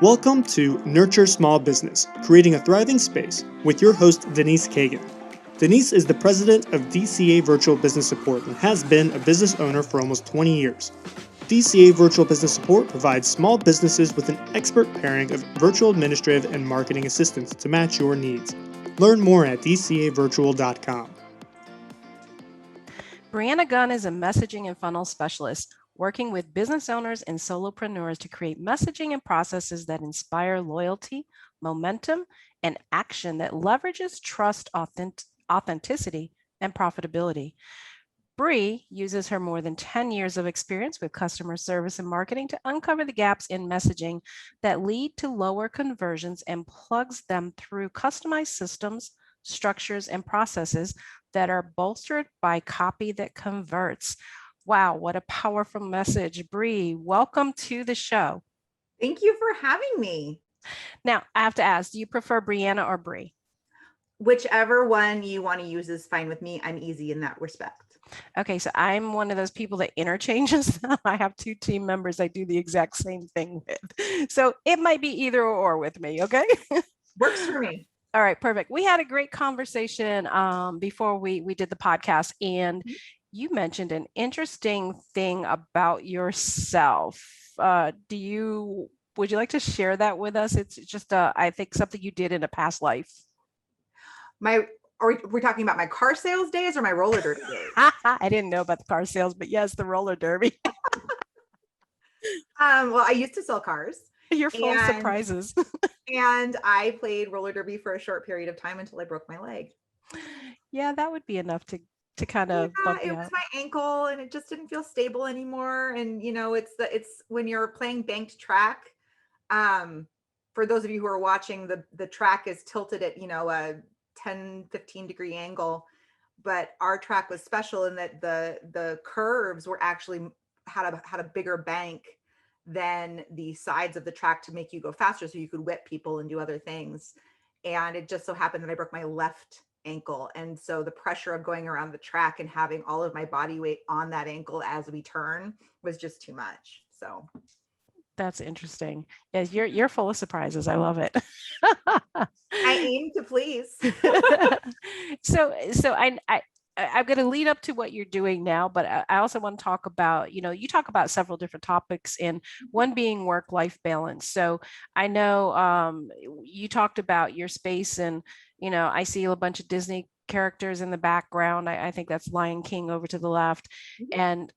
Welcome to Nurture Small Business, Creating a Thriving Space, with your host, Denise Kagan. Denise is the president of DCA Virtual Business Support and has been a business owner for almost 20 years. DCA Virtual Business Support provides small businesses with an expert pairing of virtual administrative and marketing assistance to match your needs. Learn more at dcavirtual.com. Breanna Gunn is a messaging and funnel specialist, working with business owners and solopreneurs to create messaging and processes that inspire loyalty, momentum, and action that leverages trust, authenticity, and profitability. Bree uses her more than 10 years of experience with customer service and marketing to uncover the gaps in messaging that lead to lower conversions and plugs them through customized systems, structures, and processes that are bolstered by copy that converts. Wow, what a powerful message. Bree, welcome to the show. Thank you for having me. Now, I have to ask, do you prefer Breanna or Bree? Whichever one you want to use is fine with me. I'm easy in that respect. Okay, so I'm one of those people that interchanges them. I have two team members I do the exact same thing with. So it might be either or with me, okay? Works for me. All right, perfect. We had a great conversation before we did the podcast, and you mentioned an interesting thing about yourself. Would you like to share that with us? It's just, I think, something you did in a past life. We're talking about my car sales days or my roller derby days? I didn't know about the car sales, but yes, the roller derby. Well, I used to sell cars. You're full of surprises. And I played roller derby for a short period of time until I broke my leg. Yeah, that would be enough to kind of bump you out. It was my ankle and it just didn't feel stable anymore. And it's when you're playing banked track. For those of you who are watching, the track is tilted at a 10-15 degree angle, but our track was special in that the curves were actually had a bigger bank than the sides of the track to make you go faster, so you could whip people and do other things. And it just so happened that I broke my left ankle, and so the pressure of going around the track and having all of my body weight on that ankle as we turn was just too much. So that's interesting. Yeah, you're full of surprises. I love it. I aim to please. So I'm going to lead up to what you're doing now, but I also want to talk about, you talk about several different topics, and one being work-life balance. So I know you talked about your space, and, I see a bunch of Disney characters in the background. I think that's Lion King over to the left. And,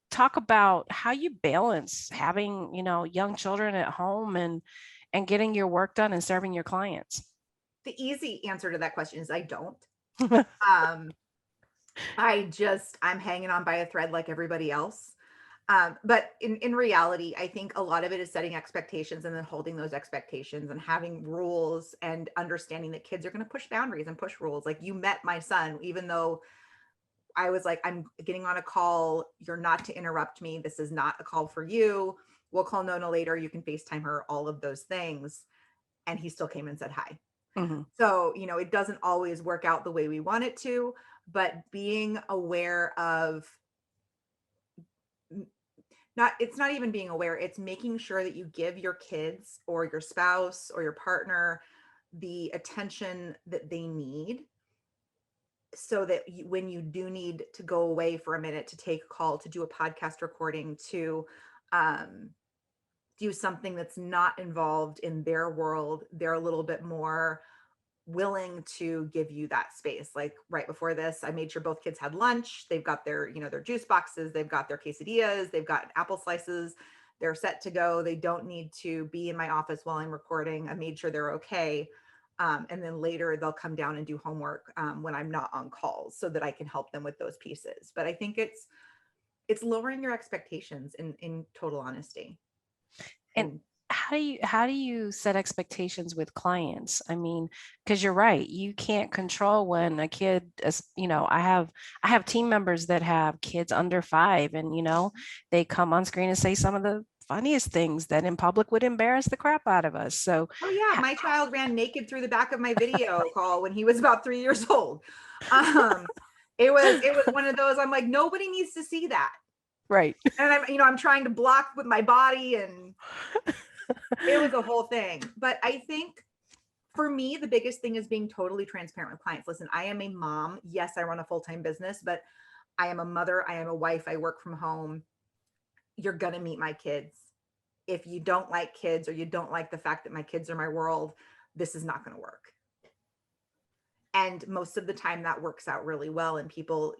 talk about how you balance having, young children at home and getting your work done and serving your clients. The easy answer to that question is I don't. I'm hanging on by a thread like everybody else. But in reality, I think a lot of it is setting expectations and then holding those expectations and having rules and understanding that kids are going to push boundaries and push rules. Like, you met my son, even though I was like, I'm getting on a call. You're not to interrupt me. This is not a call for you. We'll call Nona later. You can FaceTime her, all of those things. And he still came and said hi. Mm-hmm. So, it doesn't always work out the way we want it to, but being aware of it's not even being aware, it's making sure that you give your kids or your spouse or your partner the attention that they need, so that when you do need to go away for a minute to take a call, to do a podcast recording, to do something that's not involved in their world, they're a little bit more willing to give you that space. Like right before this, I made sure both kids had lunch. They've got their, their juice boxes, they've got their quesadillas, they've got apple slices, they're set to go. They don't need to be in my office while I'm recording. I made sure they're okay. And then later they'll come down and do homework when I'm not on calls, so that I can help them with those pieces. But I think it's lowering your expectations in total honesty. And how do you set expectations with clients? I mean, because you're right, you can't control when a kid is, I have team members that have kids under 5, and they come on screen and say some of the funniest things that in public would embarrass the crap out of us. So, oh yeah, my child ran naked through the back of my video call when he was about 3 years old. It was one of those, I'm like, nobody needs to see that. Right. And I'm trying to block with my body, and It was a whole thing. But I think for me, the biggest thing is being totally transparent with clients. Listen, I am a mom. Yes, I run a full-time business, but I am a mother. I am a wife. I work from home. You're going to meet my kids. If you don't like kids or you don't like the fact that my kids are my world, this is not going to work. And most of the time that works out really well. And people,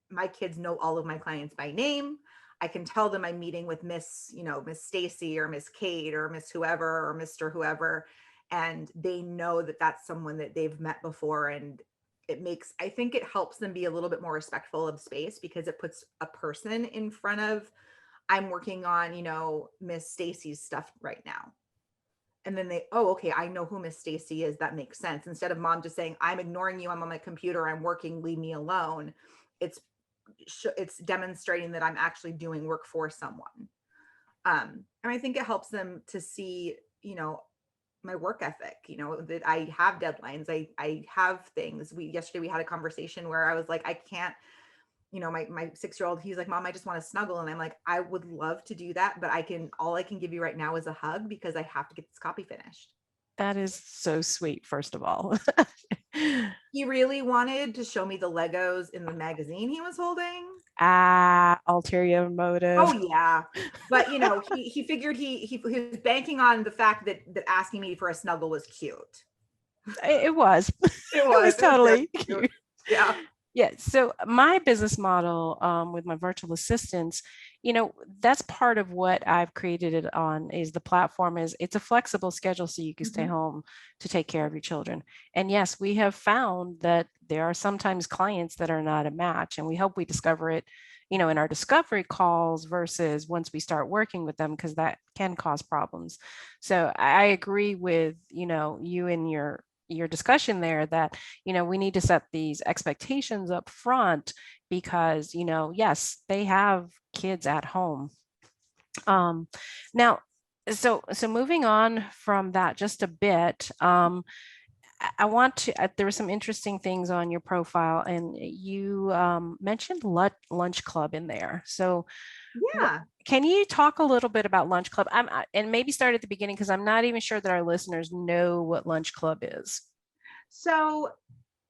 my kids know all of my clients by name. I can tell them I'm meeting with Miss Stacy or Miss Kate or Miss whoever or Mr. whoever. And they know that that's someone that they've met before. And I think it helps them be a little bit more respectful of space because it puts a person in front of, I'm working on, Miss Stacy's stuff right now. And then okay, I know who Miss Stacy is. That makes sense. Instead of mom just saying, I'm ignoring you. I'm on my computer. I'm working. Leave me alone. It's demonstrating that I'm actually doing work for someone. And I think it helps them to see, my work ethic, that I have deadlines. I have things. Yesterday we had a conversation where I was like, I can't, my 6-year-old, he's like, Mom, I just want to snuggle. And I'm like, I would love to do that, but all I can give you right now is a hug because I have to get this copy finished. That is so sweet, first of all. He really wanted to show me the Legos in the magazine he was holding. Ulterior motive. Oh yeah. But he figured he was banking on the fact that asking me for a snuggle was cute. It was. It was totally cute. Yeah. Yeah. So my business model with my virtual assistants, that's part of what I've created it on is the platform it's a flexible schedule so you can stay home to take care of your children. And yes, we have found that there are sometimes clients that are not a match, and we hope we discover it, in our discovery calls versus once we start working with them, because that can cause problems. So I agree with, you and your discussion there that we need to set these expectations up front because yes, they have kids at home. Now so moving on from that just a bit, I want to there were some interesting things on your profile, and you mentioned lunch club in there. So yeah, can you talk a little bit about Lunch Club? And maybe start at the beginning because I'm not even sure that our listeners know what Lunch Club is. so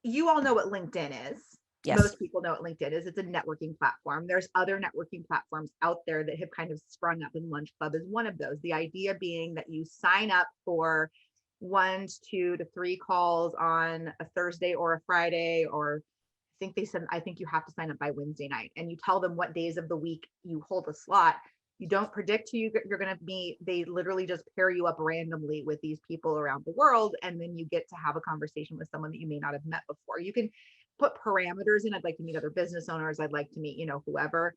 you all know what LinkedIn is. Yes. Most people know what LinkedIn is. It's a networking platform. There's other networking platforms out there that have kind of sprung up, and Lunch Club is one of those. The idea being that you sign up for 1 to 2 to 3 calls on a Thursday or a Friday, or I think you have to sign up by Wednesday night, and you tell them what days of the week you hold a slot. You don't predict who you're going to meet. They literally just pair you up randomly with these people around the world. And then you get to have a conversation with someone that you may not have met before. You can put parameters in. I'd like to meet other business owners. I'd like to meet, whoever.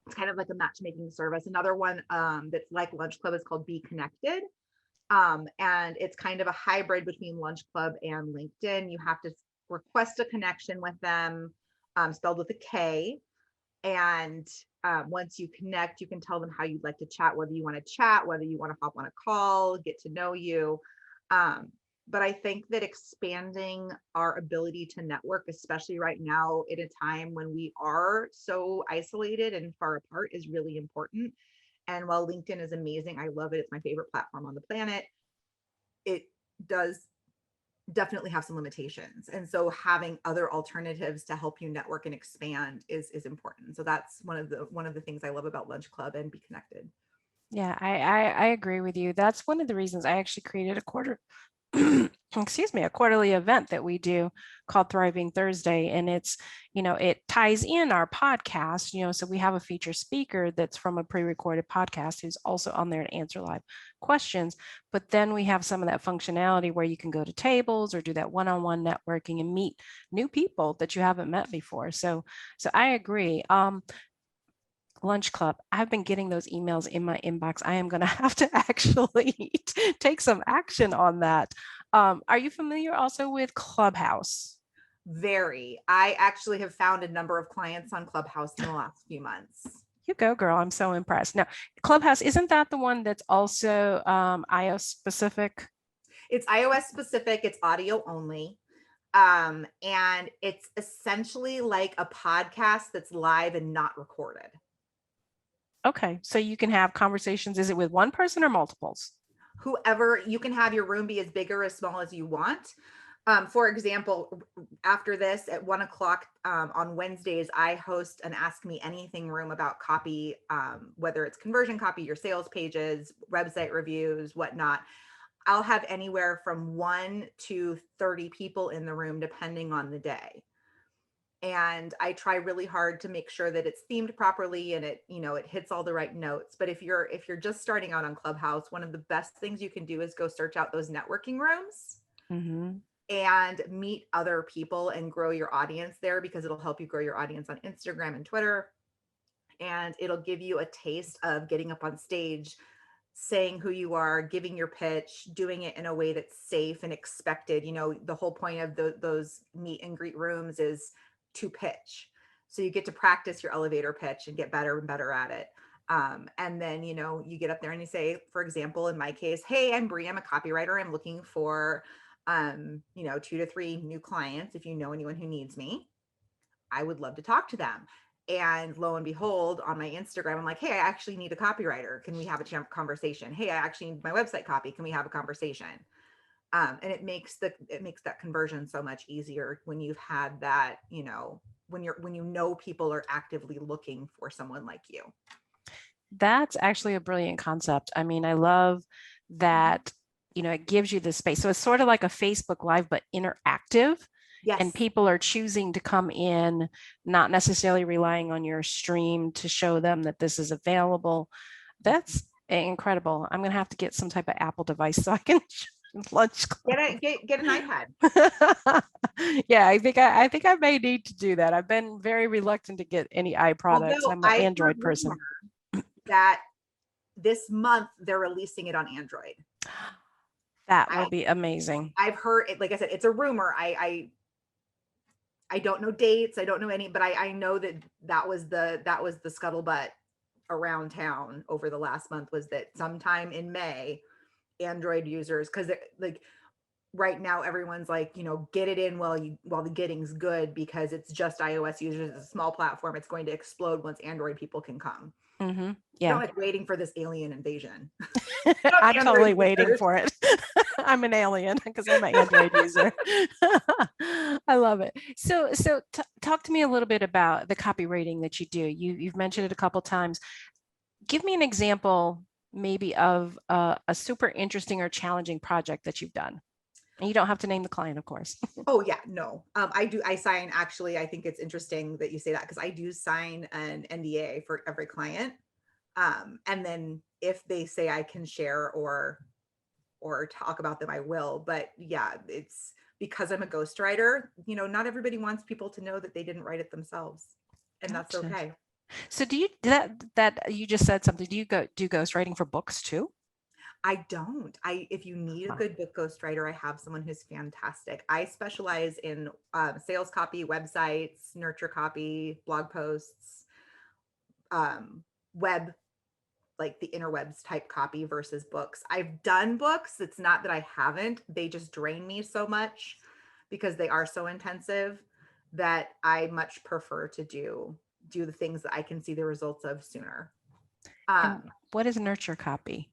It's kind of like a matchmaking service. Another one that's like Lunch Club is called Be Connected. And it's kind of a hybrid between Lunch Club and LinkedIn. You have to request a connection with them, spelled with a K. And once you connect, you can tell them how you'd like to chat, whether you want to chat, whether you want to hop on a call, get to know you. But I think that expanding our ability to network, especially right now at a time when we are so isolated and far apart, is really important. And while LinkedIn is amazing, I love it. It's my favorite platform on the planet. It does definitely have some limitations. And so having other alternatives to help you network and expand is important. So that's one of the things I love about Lunch Club and Be Connected. Yeah, I agree with you. That's one of the reasons I actually created a quarterly event that we do called Thriving Thursday. And it's, it ties in our podcast, so we have a featured speaker that's from a pre-recorded podcast who's also on there to answer live questions. But then we have some of that functionality where you can go to tables or do that one-on-one networking and meet new people that you haven't met before. So I agree. Lunch Club, I've been getting those emails in my inbox. I am going to have to actually take some action on that. Are you familiar also with Clubhouse? Very. I actually have found a number of clients on Clubhouse in the last few months. You go, girl. I'm so impressed. Now, Clubhouse, isn't that the one that's also iOS specific? It's iOS specific. It's audio only. And it's essentially like a podcast that's live and not recorded. Okay. So you can have conversations. Is it with one person or multiples? Whoever, you can have your room be as big or as small as you want. For example, after this at 1 o'clock on Wednesdays, I host an Ask Me Anything room about copy, whether it's conversion copy, your sales pages, website reviews, whatnot. I'll have anywhere from 1 to 30 people in the room, depending on the day. And I try really hard to make sure that it's themed properly and it, it hits all the right notes. But if you're just starting out on Clubhouse, one of the best things you can do is go search out those networking rooms and meet other people and grow your audience there, because it'll help you grow your audience on Instagram and Twitter. And it'll give you a taste of getting up on stage, saying who you are, giving your pitch, doing it in a way that's safe and expected. The whole point of those meet and greet rooms is to pitch. So you get to practice your elevator pitch and get better and better at it. And then, you get up there and you say, for example, in my case, hey, I'm Bree, I'm a copywriter. I'm looking for, 2 to 3 new clients. If you know anyone who needs me, I would love to talk to them. And lo and behold, on my Instagram, I'm like, hey, I actually need a copywriter. Can we have a conversation? Hey, I actually need my website copy. Can we have a conversation? And it makes that conversion so much easier when you've had that, when people are actively looking for someone like you. That's actually a brilliant concept. I mean, I love that, it gives you the space. So it's sort of like a Facebook Live, but interactive. Yes. And people are choosing to come in, not necessarily relying on your stream to show them that this is available. That's incredible. I'm going to have to get some type of Apple device so I can lunch club. Get an iPad. Yeah, I think I may need to do that. I've been very reluctant to get any products. Although I'm an Android person. That this month they're releasing it on Android. That will be amazing. I've heard it. Like I said, it's a rumor. I don't know dates. I don't know any, but I know that was the scuttlebutt around town over the last month, was that sometime in May, Android users, because like right now everyone's like, get it in while the getting's good, because it's just iOS users. It's a small platform. It's going to explode once Android people can come. Yeah, like waiting for this alien invasion. I'm totally waiting for it. I'm an alien because I'm an Android user. I love it. So talk to me a little bit about the copywriting that you do. You've mentioned it a couple times. Give me an example maybe of a super interesting or challenging project that you've done. And you don't have to name the client, of course. Oh yeah, no. I sign, actually, I think it's interesting that you say that, because I do sign an NDA for every client. And then if they say I can share or talk about them, I will. But yeah, it's because I'm a ghostwriter, not everybody wants people to know that they didn't write it themselves. And that's okay. So do you, that you just said something, do you do ghostwriting for books too? I don't. If you need a good book ghostwriter, I have someone who's fantastic. I specialize in sales copy, websites, nurture copy, blog posts, web, like the interwebs type copy versus books. I've done books. It's not that I haven't. They just drain me so much because they are so intensive that I much prefer to do the things that I can see the results of sooner. What is nurture copy?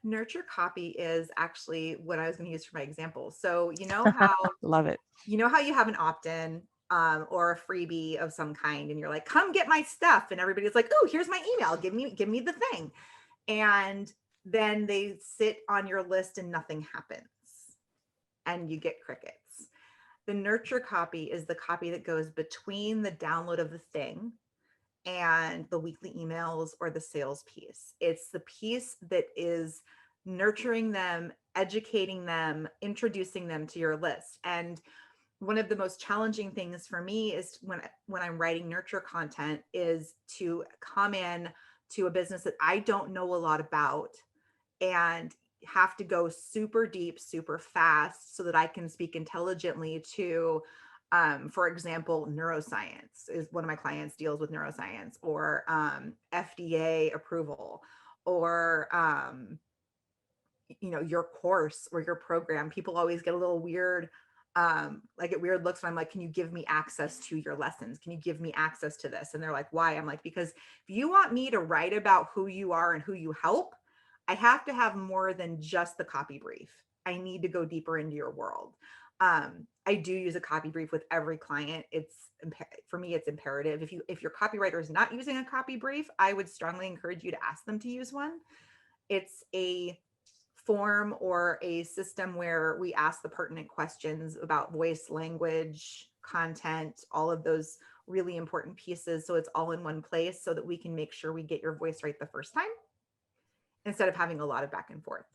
Nurture copy is actually what I was going to use for my example. So how love it. How you have an opt-in or a freebie of some kind, and you're like, come get my stuff, and everybody's like, oh, here's my email, give me the thing, and then they sit on your list and nothing happens and you get crickets. The nurture copy is the copy that goes between the download of the thing and the weekly emails or the sales piece. It's the piece that is nurturing them, educating them, introducing them to your list. And one of the most challenging things for me is when I'm writing nurture content is to come in to a business that I don't know a lot about and have to go super deep, super fast so that I can speak intelligently to, for example, neuroscience. Is one of my clients deals with neuroscience, or FDA approval, or your course or your program. People always get a little weird I get weird looks when I'm like, can you give me access to your lessons? Can you give me access to this? And they're like, why? I'm like, because if you want me to write about who you are and who you help, I have to have more than just the copy brief. I need to go deeper into your world. I do use a copy brief with every client. For me, it's imperative. If your copywriter is not using a copy brief, I would strongly encourage you to ask them to use one. It's a form or a system where we ask the pertinent questions about voice, language, content, all of those really important pieces. So it's all in one place so that we can make sure we get your voice right the first time instead of having a lot of back and forth.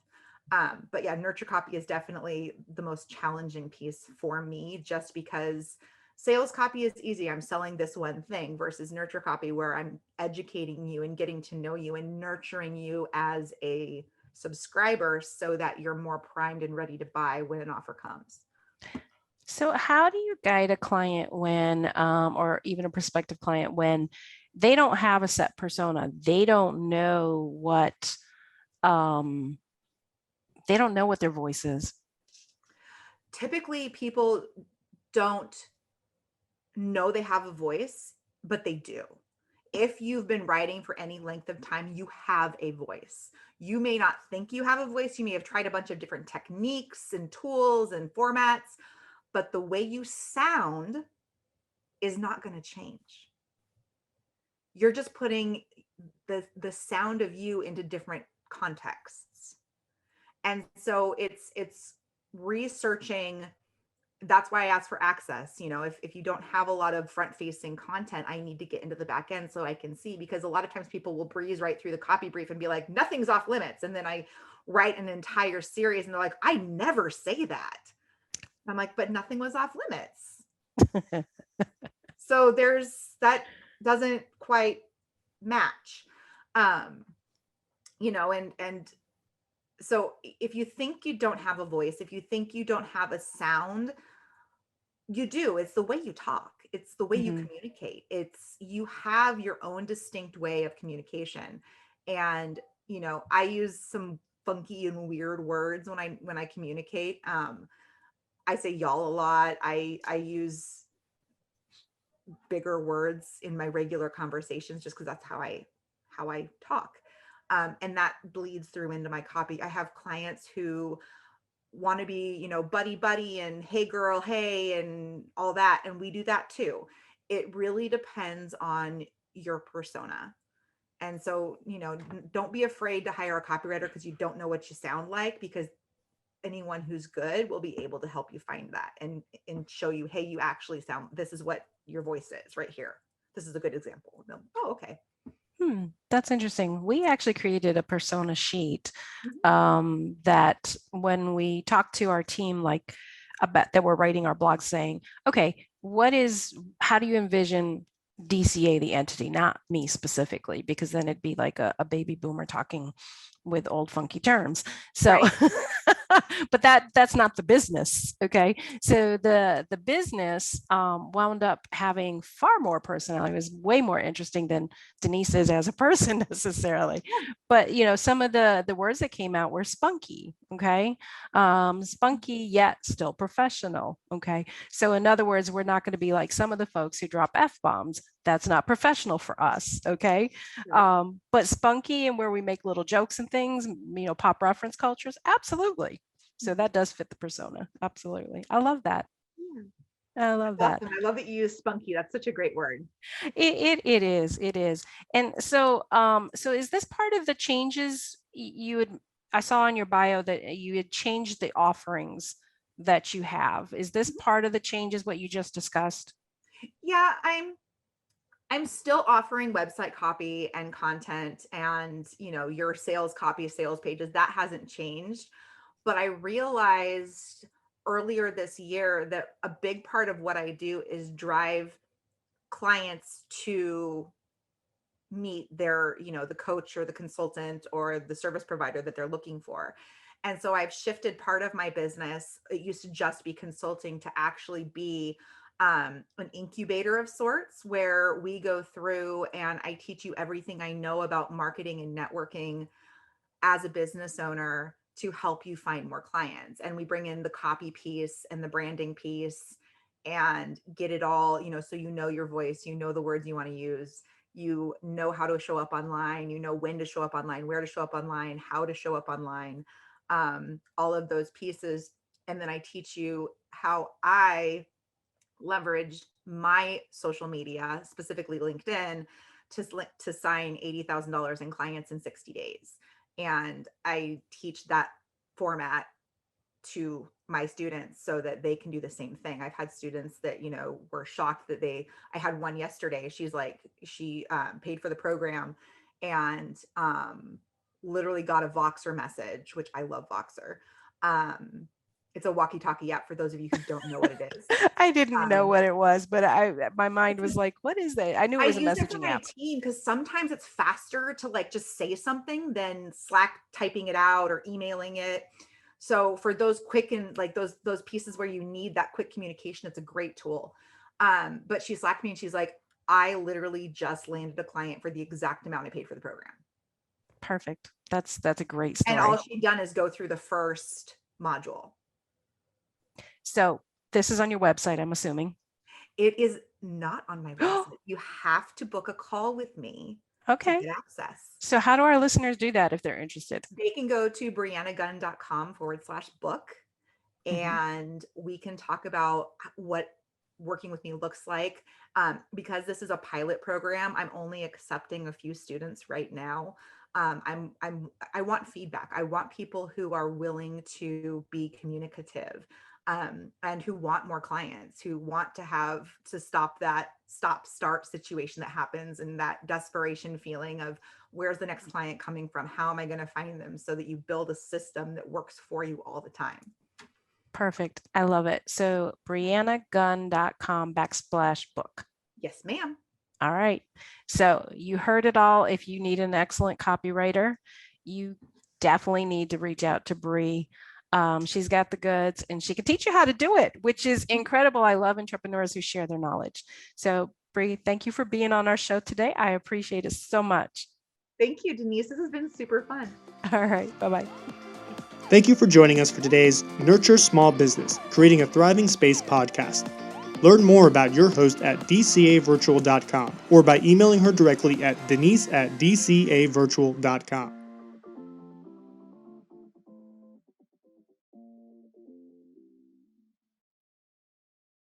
But yeah, nurture copy is definitely the most challenging piece for me, just because sales copy is easy. I'm selling this one thing versus nurture copy, where I'm educating you and getting to know you and nurturing you as a subscriber so that you're more primed and ready to buy when an offer comes. So how do you guide a client when, or even a prospective client, when they don't have a set persona? They don't know what, their voice is. Typically, people don't know they have a voice, but they do. If you've been writing for any length of time, you have a voice. You may not think you have a voice. You may have tried a bunch of different techniques and tools and formats, but the way you sound is not going to change. You're just putting the sound of you into different contexts. And so it's researching. That's why I ask for access. If you don't have a lot of front facing content, I need to get into the back end so I can see, because a lot of times people will breeze right through the copy brief and be like, nothing's off limits. And then I write an entire series and they're like, I never say that. I'm like, but nothing was off limits. So that doesn't quite match. And so if you think you don't have a voice, if you think you don't have a sound, you do. It's the way you talk. It's the way you communicate. You have your own distinct way of communication. And, I use some funky and weird words when I communicate. I say y'all a lot. I use bigger words in my regular conversations just because that's how I talk. And that bleeds through into my copy. I have clients who want to be, buddy buddy and hey girl, hey, and all that. And we do that too. It really depends on your persona. And so, don't be afraid to hire a copywriter because you don't know what you sound like, because anyone who's good will be able to help you find that and show you, hey, you actually sound, this is what your voice is right here. This is a good example. Oh, okay. That's interesting. We actually created a persona sheet that when we talked to our team, like about that we're writing our blog, saying, okay, how do you envision DCA, the entity, not me specifically, because then it'd be like a baby boomer talking with old funky terms. So, right. But that's not the business. Okay. So the business wound up having far more personality. It was way more interesting than Denise is as a person necessarily. But, some of the words that came out were spunky. Okay. Spunky, yet still professional. Okay. So in other words, we're not going to be like some of the folks who drop F-bombs. That's not professional for us. Okay. Right. But spunky and where we make little jokes and things, pop reference cultures. Absolutely. So that does fit the persona. Absolutely. I love that. I love that. Awesome. I love that you use spunky. That's such a great word. It is. And so, so is this part of the changes I saw in your bio that you had changed the offerings that you have? Is this part of the changes, what you just discussed? Yeah, I'm still offering website copy and content and, your sales copy, sales pages. That hasn't changed. But I realized earlier this year that a big part of what I do is drive clients to meet their, the coach or the consultant or the service provider that they're looking for. And so I've shifted part of my business. It used to just be consulting to actually be an incubator of sorts, where we go through and I teach you everything I know about marketing and networking as a business owner to help you find more clients. And we bring in the copy piece and the branding piece and get it all, so you know your voice, you know the words you want to use, you know how to show up online, you know when to show up online, where to show up online, how to show up online, all of those pieces. And then I teach you how I leveraged my social media, specifically LinkedIn, to sign $80,000 in clients in 60 days. And I teach that format to my students so that they can do the same thing. I've had students that, were shocked that I had one yesterday. She's like, she paid for the program and literally got a Voxer message, which I love Voxer. It's a walkie-talkie app for those of you who don't know what it is. I didn't know what it was, but my mind was like, what is that? I knew it was a messaging app. I use it for my team because sometimes it's faster to like just say something than Slack typing it out or emailing it. So for those quick and like those pieces where you need that quick communication, it's a great tool. But she Slacked me and she's like, I literally just landed a client for the exact amount I paid for the program. Perfect. That's a great story. And all she'd done is go through the first module. So this is on your website, I'm assuming. It is not on my website. You have to book a call with me. Okay. To get access. So how do our listeners do that if they're interested? They can go to breannagunn.com/book and we can talk about what working with me looks like. Because this is a pilot program, I'm only accepting a few students right now. I want feedback. I want people who are willing to be communicative. And who want more clients, who want to stop that stop-start situation that happens and that desperation feeling of where's the next client coming from? How am I going to find them? So that you build a system that works for you all the time. Perfect. I love it. So breannagunn.com/book. Yes, ma'am. All right. So you heard it all. If you need an excellent copywriter, you definitely need to reach out to Bree. She's got the goods and she can teach you how to do it, which is incredible. I love entrepreneurs who share their knowledge. So Bree, thank you for being on our show today. I appreciate it so much. Thank you, Denise. This has been super fun. All right. Bye-bye. Thank you for joining us for today's Nurture Small Business, Creating a Thriving Space podcast. Learn more about your host at DCAvirtual.com or by emailing her directly at denise@dcavirtual.com.